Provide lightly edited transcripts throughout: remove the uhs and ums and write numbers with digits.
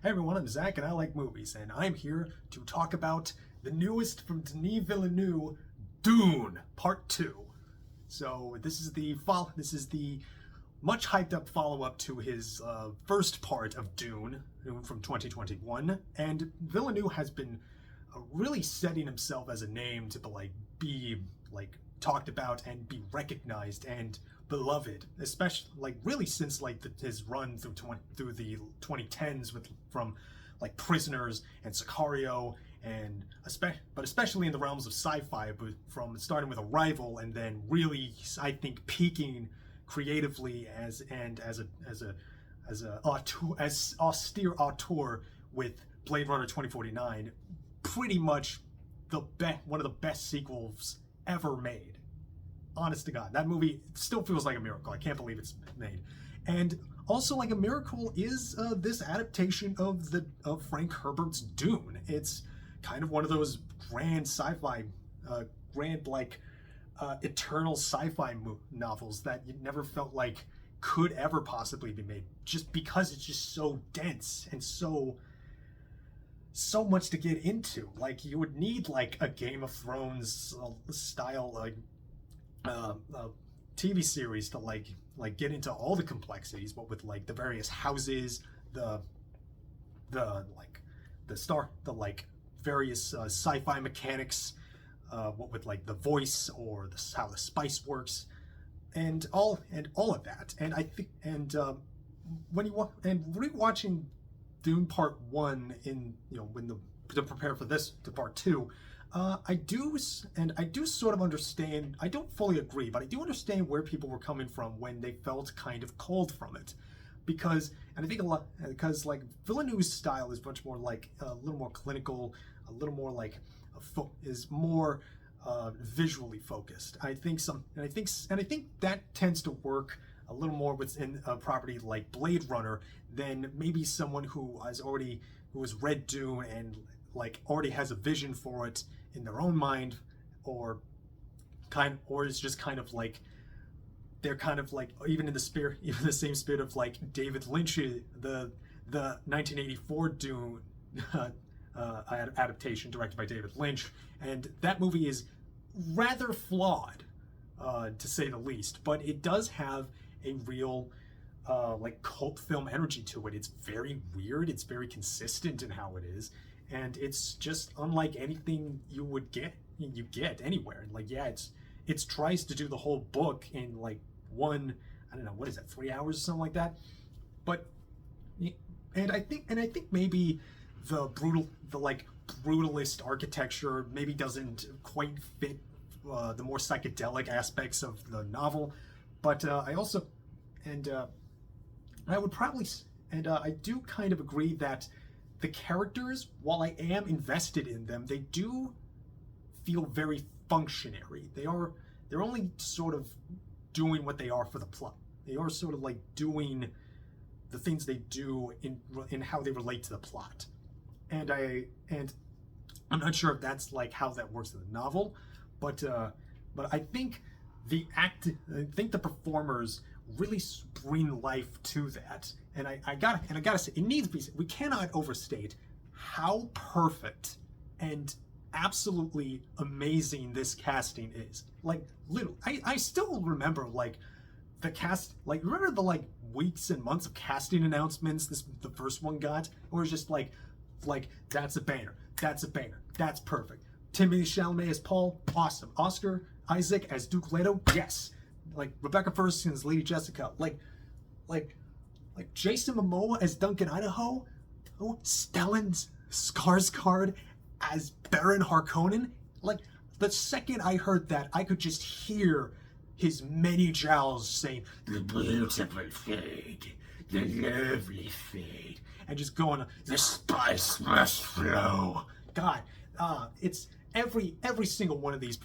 Hey everyone, I'm Zach and I like movies, and I'm here to talk about the newest from Denis Villeneuve, Dune Part 2. So this is the much hyped up follow-up to his first part of Dune from 2021, and Villeneuve has been really setting himself as a name to be talked about and be recognized and beloved, especially really since his run through the 2010s from Prisoners and Sicario, and especially in the realms of sci-fi, but from starting with Arrival and then really I think peaking creatively as austere auteur with Blade Runner 2049, pretty much one of the best sequels ever made. Honest to God, that movie still feels like a miracle. I can't believe it's made. And also, like a miracle is this adaptation of Frank Herbert's Dune. It's kind of one of those grand sci-fi, eternal sci-fi novels that you never felt like could ever possibly be made, just because it's just so dense and so much to get into. Like, you would need a Game of Thrones style TV series to get into all the complexities, but with the various houses, the various sci-fi mechanics, what with the voice or how the spice works, and all of that. And I think when rewatching Dune Part 1 to prepare for this to Part 2. I do sort of understand. I don't fully agree, but I do understand where people were coming from when they felt kind of cold from it, because Villeneuve's style is much more a little more clinical, a little more is more visually focused. I think that tends to work a little more within a property like Blade Runner than maybe someone who has read Dune and already has a vision for it in their own mind, or is just they're even in the same spirit of David Lynch, the 1984 Dune adaptation directed by David Lynch, and that movie is rather flawed, to say the least, but it does have a real cult film energy to it. It's very weird, it's very consistent in how it is, and it's just unlike anything you get anywhere. It tries to do the whole book in one, I don't know, what is that, 3 hours or something like that. But I think maybe the brutalist architecture maybe doesn't quite fit the more psychedelic aspects of the novel. But I do kind of agree that the characters, while I am invested in them, they do feel very functionary. They're only sort of doing what they are for the plot. They are sort of doing the things they do in how they relate to the plot. And I'm not sure if that's how that works in the novel, but I think the performers really bring life to that. And I gotta say, it needs to be said, we cannot overstate how perfect and absolutely amazing this casting is. Literally, I still remember the cast, remember the weeks and months of casting announcements the first one got? It was just that's a banger, that's perfect. Timothée Chalamet as Paul, awesome. Oscar Isaac as Duke Leto, yes. Rebecca Ferguson as Lady Jessica, Jason Momoa as Duncan Idaho, Stellan Skarsgård as Baron Harkonnen. The second I heard that, I could just hear his many jowls saying, "The beautiful fade, the lovely fade," and just going, "The spice must flow." God, it's every single one of these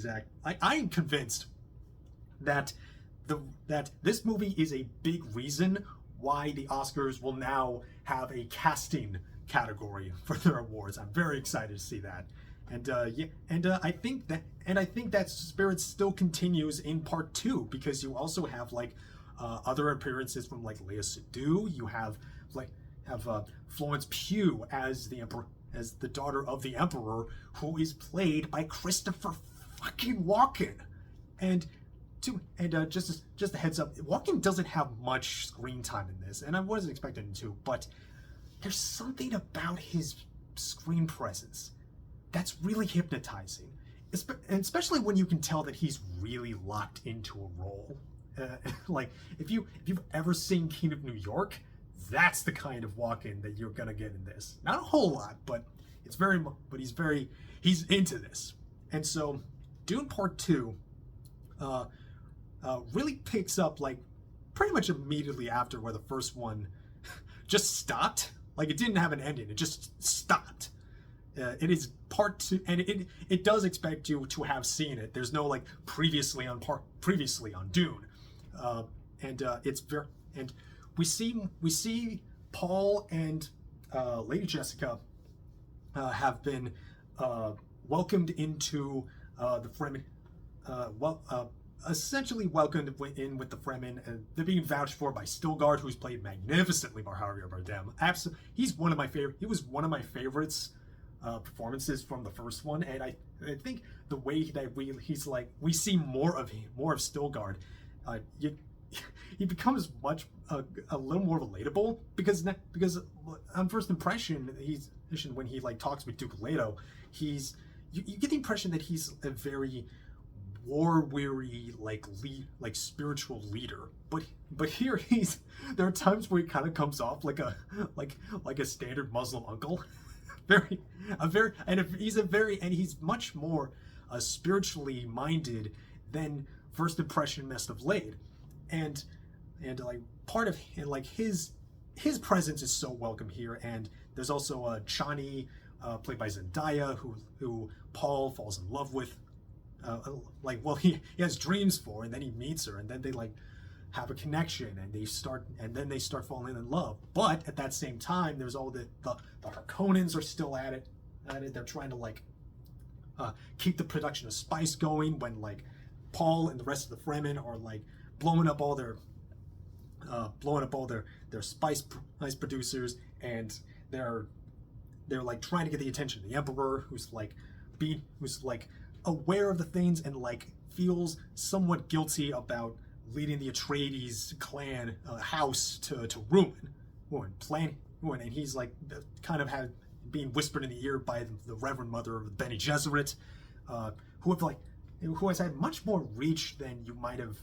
act. I am convinced that this movie is a big reason why the Oscars will now have a casting category for their awards. I'm very excited to see that, I think that spirit still continues in Part 2, because you also have other appearances from Léa Seydoux. You have Florence Pugh as the emperor, as the daughter of the emperor, who is played by Christopher fucking Walken. And just a heads up, Walken doesn't have much screen time in this, and I wasn't expecting him to, but there's something about his screen presence that's really hypnotizing, and especially when you can tell that he's really locked into a role. Like if you've ever seen King of New York, that's the kind of Walken that you're gonna get in this. Not a whole lot, but he's into this. And so Dune Part 2 really picks up like pretty much immediately after where the first one just stopped. Like it didn't have an ending; it just stopped. It is Part 2, and it does expect you to have seen it. There's no like previously on Dune, it's very, and we see Paul and Lady Jessica have been welcomed into the Fremen. Essentially welcomed in with the Fremen, and they're being vouched for by Stilgard, who's played magnificently by Javier Bardem. He was one of my favorites performances from the first one, and I think the way that we see more of Stilgard, he becomes a little more relatable because on first impression when he like talks with Duke Leto, you get the impression that he's a very war-weary like spiritual leader, but here there are times where he kind of comes off like a standard Muslim uncle. He's much more spiritually minded than first impression must have laid, and like part of like his presence is so welcome here. And there's also Chani, played by Zendaya, who Paul falls in love with. He has dreams for, and then he meets her, and then they like have a connection, and they start falling in love. But at that same time, there's all the Harkonnens are still at it. They're trying to like keep the production of Spaihts going when like Paul and the rest of the Fremen are like blowing up all their Spaihts producers, and they're like trying to get the attention of the Emperor, who's like aware of the things and like feels somewhat guilty about leading the Atreides clan house to ruin, and he's like kind of being whispered in the ear by the Reverend Mother of Bene Gesserit, who has had much more reach than you might have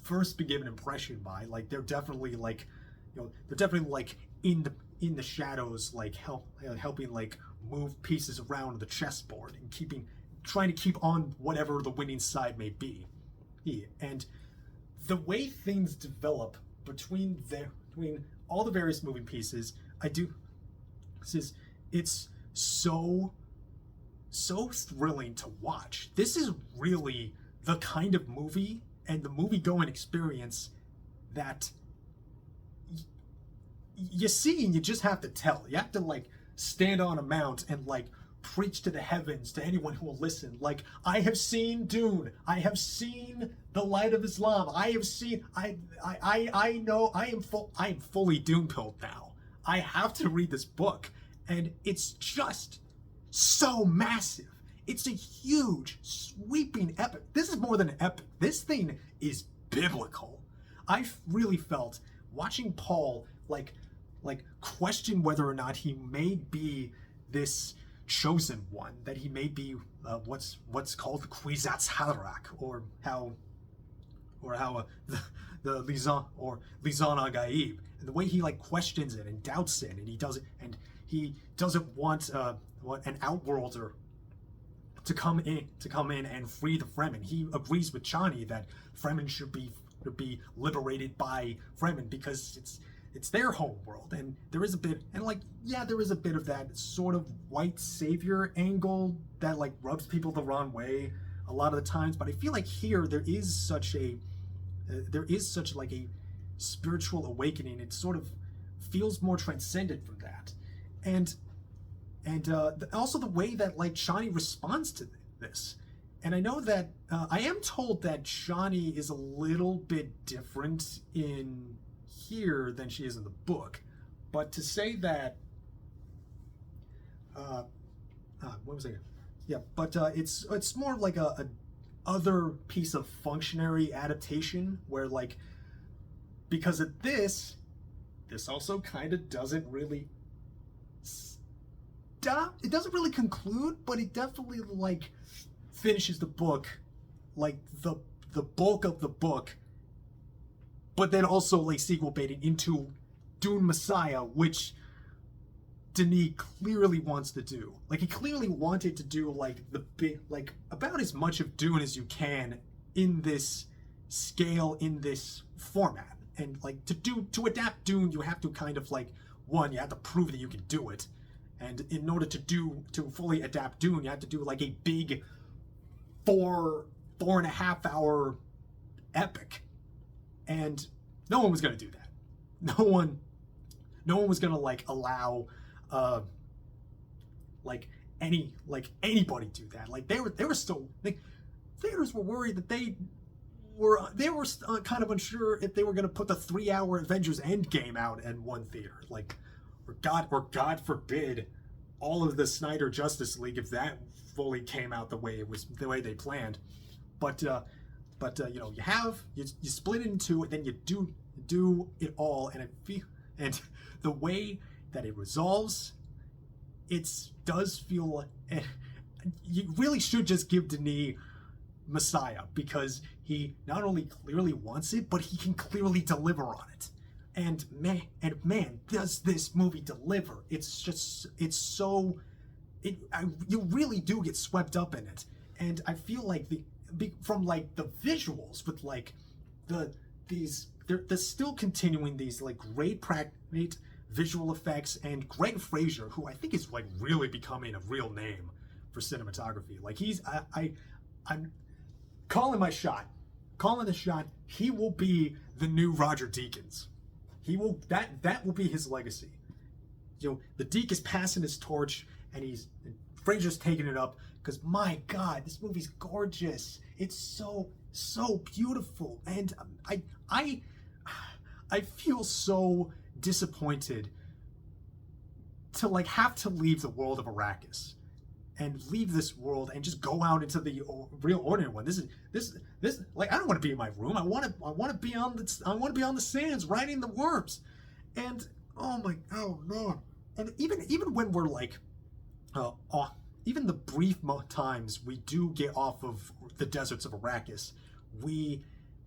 first been given impression by. Like they're definitely like in the shadows, like helping like move pieces around the chessboard and trying to keep on whatever the winning side may be. And the way things develop between all the various moving pieces, it's so thrilling to watch. This is really the kind of movie and the movie-going experience that you see and you just have to tell. You have to like stand on a mount and like preach to the heavens to anyone who will listen. Like, I have seen Dune. I have seen The Light of Islam. I know I am fully Dune-pilled now. I have to read this book, and it's just so massive. It's a huge, sweeping epic. This is more than an epic. This thing is biblical. I really felt watching Paul like question whether or not he may be this chosen one, that he may be what's called the Kwisatz Haderach, or how the Lisan Agaib, and the way he like questions it and doubts it, and he doesn't want an outworlder to come in and free the Fremen. He agrees with Chani that Fremen should be liberated by Fremen because it's their home world. And there is a bit of that sort of white savior angle that like rubs people the wrong way a lot of the times. But I feel like here there is such like a spiritual awakening. It sort of feels more transcendent from that, and also the way that like Chani responds to this. And I know that I am told that Chani is a little bit different in here than she is in the book. But to say that, what was I? Yeah, but it's more like a other piece of functionary adaptation where like because of this also kind of doesn't really stop. It doesn't really conclude, but it definitely like finishes the book, like the bulk of the book, but then also like sequel baiting into Dune Messiah, which Denis clearly wants to do. Like he clearly wanted to do like the big, like about as much of Dune as you can in this scale, in this format. And like to adapt Dune, you have to kind of like one, you have to prove that you can do it. And in order to fully adapt Dune, you have to do like a big 4.5 hour epic. And no one was gonna do that. No one was gonna like allow anybody do that. Like they were still like theaters were worried that they were kind of unsure if they were going to put the 3-hour Avengers Endgame out in one theater, like or God forbid all of the Snyder Justice League if that fully came out the way they planned. But you know, you split it in two, and then you do it all, and the way that it resolves, it does feel like you really should just give Denis Messiah, because he not only clearly wants it, but he can clearly deliver on it. And man, does this movie deliver? You really do get swept up in it. And I feel like from like the visuals with like they're still continuing these like great visual effects, and Greig Fraser, who I think is like really becoming a real name for cinematography. Like I'm calling my shot. Calling the shot. He will be the new Roger Deakins. That will be his legacy. You know, the Deke is passing his torch, and Fraser's taking it up, because my God, this movie's gorgeous. It's so beautiful, and I feel so disappointed to like have to leave the world of Arrakis and leave this world and just go out into the real ordinary one. This like I don't want to be in my room. I want to be on the sands riding the worms. And oh man. And even when we're like even the brief times we do get off of the deserts of Arrakis, we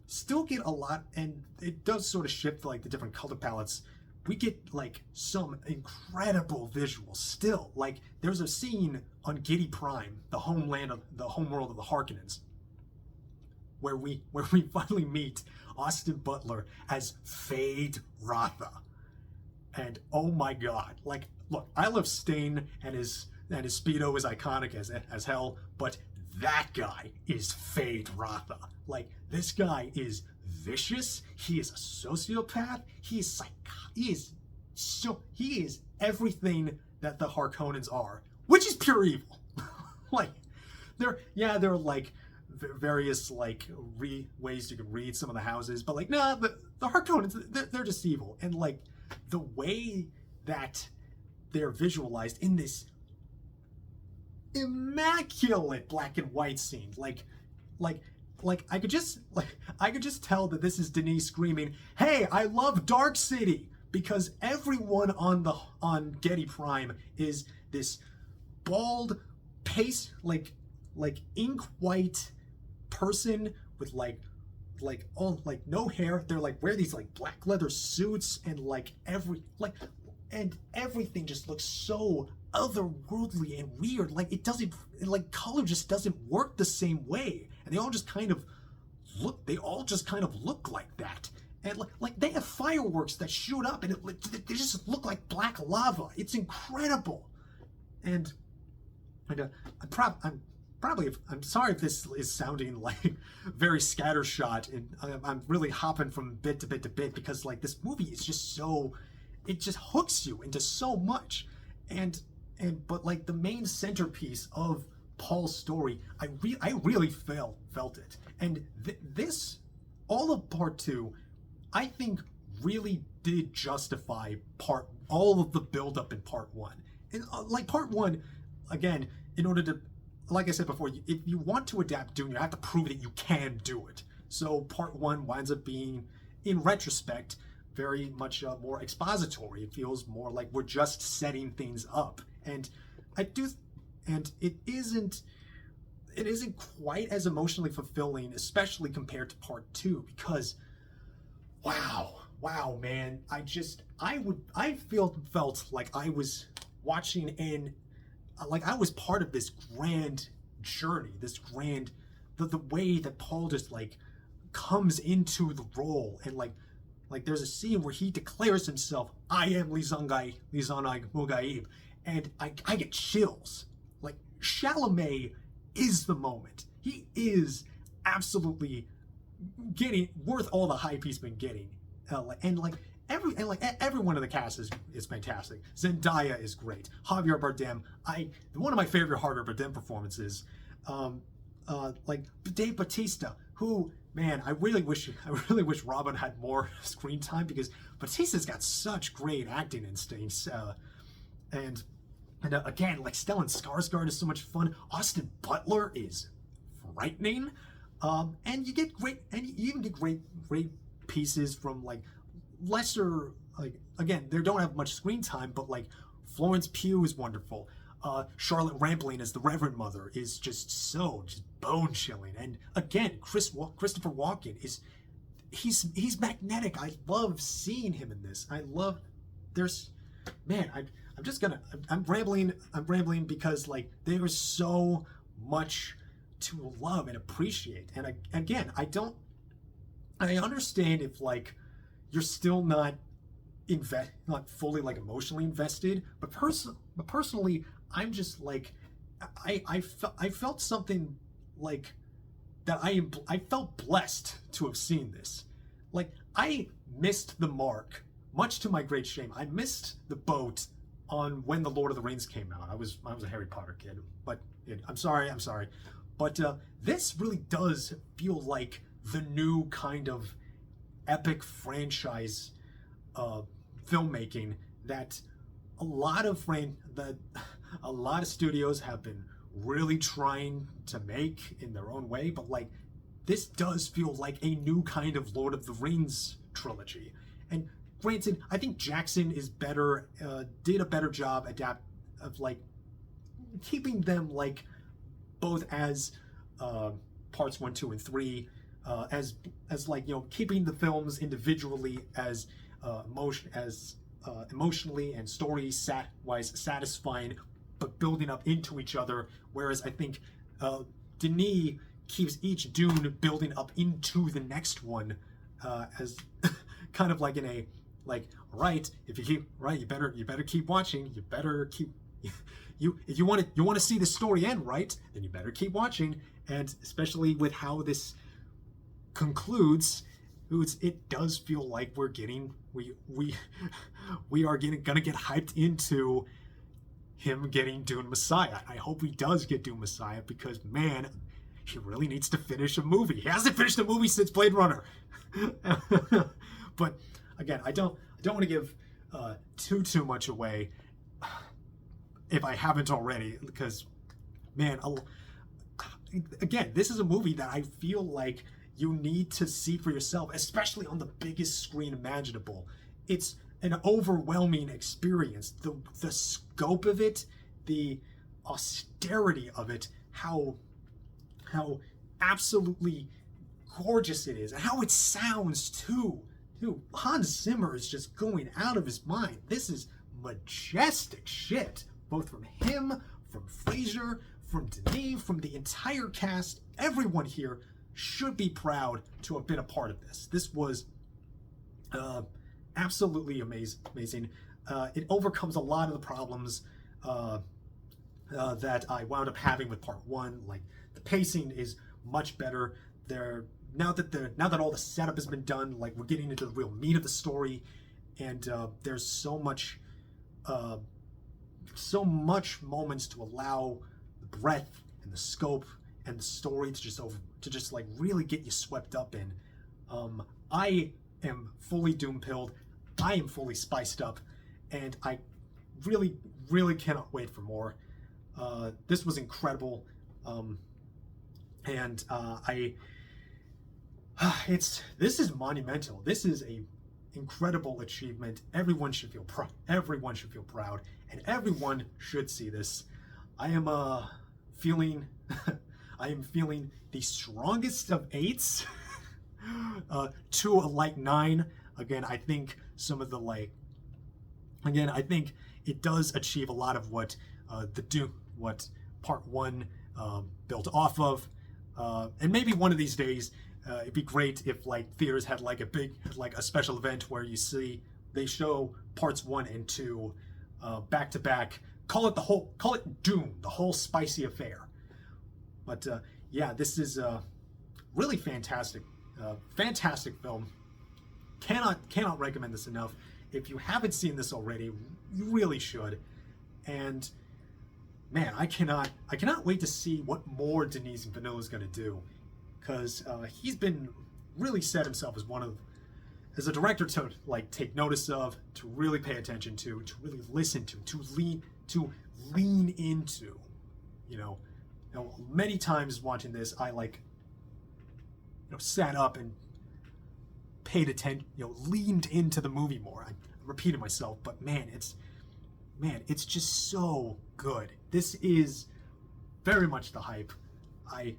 still get a lot, and it does sort of shift like the different color palettes. We get like some incredible visuals still. Like there's a scene on Giedi Prime, the homeworld of the Harkonnens, where we finally meet Austin Butler as Fade Ratha. And oh my God, like look, I love Stain, and his Speedo is iconic as hell, but that guy is Fade Ratha. Like this guy is vicious. He is a sociopath. He is everything that the Harkonnens are, which is pure evil. Like there are like various like ways you can read some of the houses, but like nah, the Harkonnens, they're just evil. And like the way that they're visualized in this immaculate black and white scene, like I could just tell that this is Denis screaming, "Hey, I love Dark City," because everyone on Giedi Prime is this bald, like ink white person with like no hair. They're like wear these like black leather suits, and and everything just looks so otherworldly and weird. Like it doesn't, like color just doesn't work the same way, and they all just kind of look like that. And like they have fireworks that shoot up, and they just look like black lava. It's incredible. And I'm sorry if this is sounding like very scattershot, and I'm really hopping from bit to bit to bit, because like this movie is just it just hooks you into so much. But like the main centerpiece of Paul's story, I really felt it. And this, all of part two, I think really did justify all of the build-up in part one. And like part one, again, in order to, like I said before, if you want to adapt Dune, you have to prove that you can do it. So part one winds up being, in retrospect, very much more expository. It feels more like we're just setting things up, and it isn't quite as emotionally fulfilling, especially compared to part two, because wow, man, I felt like I was watching like I was part of this grand journey, the way that Paul just like comes into the role, and like there's a scene where he declares himself, I am Lizangai Mugaib, and I get chills. Like, Chalamet is the moment. He is absolutely getting worth all the hype he's been getting, everyone in the cast is fantastic. Zendaya is great. Javier Bardem, one of my favorite Javier Bardem performances. Dave Bautista, who, man, I really wish Robin had more screen time, because Bautista's got such great acting instincts. And again, like, Stellan Skarsgård is so much fun. Austin Butler is frightening. And you even get great pieces from like lesser, like, again, they don't have much screen time, but like Florence Pugh is wonderful. Charlotte Rampling as the Reverend Mother is just bone chilling. And again, Christopher Walken he's magnetic. I love seeing him in this. I'm rambling because like there is so much to love and appreciate. And I understand if like you're still not fully like emotionally invested, but personally, I'm just like, I felt something like that. I felt blessed to have seen this. Like, I missed the mark, much to my great shame. I missed the boat on when the Lord of the Rings came out. I was a Harry Potter kid, but I'm sorry. But this really does feel like the new kind of epic franchise filmmaking that a lot of studios have been really trying to make in their own way. But like, this does feel like a new kind of Lord of the Rings trilogy. And granted, I think Jackson did a better job of like keeping them like both as parts 1, 2, and 3, as like, you know, keeping the films individually as emotionally and story-wise satisfying, but building up into each other. Whereas I think Denis keeps each Dune building up into the next one, as kind of like in a like, all right, if you keep right, you better keep watching. You better keep if you want to see the story end right, then you better keep watching. And especially with how this concludes, it does feel like we are gonna get hyped into him getting Dune Messiah. I hope he does get Dune Messiah, because man, he really needs to finish a movie. He hasn't finished a movie since Blade Runner. But again, I don't want to give too much away if I haven't already, because man, again, this is a movie that I feel like you need to see for yourself, especially on the biggest screen imaginable. It's an overwhelming experience. The scope of it, the austerity of it, how absolutely gorgeous it is, and how it sounds too. Hans Zimmer is just going out of his mind. This is majestic shit, both from him, from Fraser, from Denis, from the entire cast. Everyone here should be proud to have been a part of this. This was absolutely amazing. It overcomes a lot of the problems that I wound up having with part one. Like, the pacing is much better. Now that all the setup has been done, like, we're getting into the real meat of the story, and there's so much moments to allow the breadth and the scope and the story to just like really get you swept up in. I am fully doom-pilled. I am fully spiced up, and I really, really cannot wait for more. This was incredible, and this is monumental. This is a incredible achievement. Everyone should feel proud. Everyone should feel proud, and everyone should see this. I am feeling, I am feeling the strongest of 8s to a light 9. Again, I think some of the I think it does achieve a lot of what what part 1 built off of, and maybe one of these days it'd be great if theaters had a special event where they show parts 1 and 2 back to back. Call it Dune, the whole spicy affair. But yeah, this is really fantastic, fantastic film. Cannot recommend this enough. If you haven't seen this already, you really should. And man, I cannot wait to see what more Denis Villeneuve is going to do, because he's been really set himself as a director to take notice of, to really pay attention to really listen to lean into. Many times watching this, I sat up and paid attention, leaned into the movie more. I'm repeating myself, but man, it's just so good. This is very much the hype. I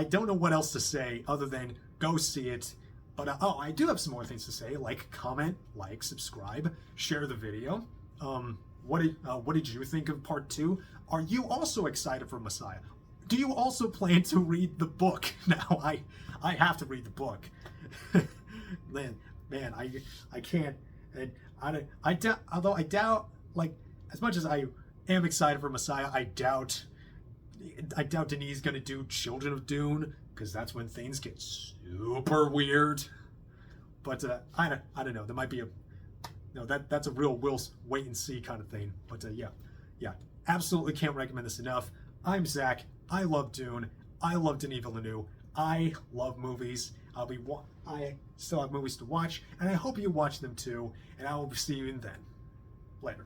don't know what else to say other than go see it. But I do have some more things to say, comment, subscribe, share the video. What did you think of part 2? Are you also excited for Messiah? Do you also plan to read the book? Now I have to read the book. man, I can't. And I doubt. Although I doubt, as much as I am excited for Messiah, I doubt Denis is gonna do Children of Dune, because that's when things get super weird. But I don't know. There might be that's a real wait and see kind of thing. But yeah, absolutely can't recommend this enough. I'm Zach. I love Dune. I love Denis Villeneuve. I love movies. I still have movies to watch, and I hope you watch them too. And I will see you then. Later.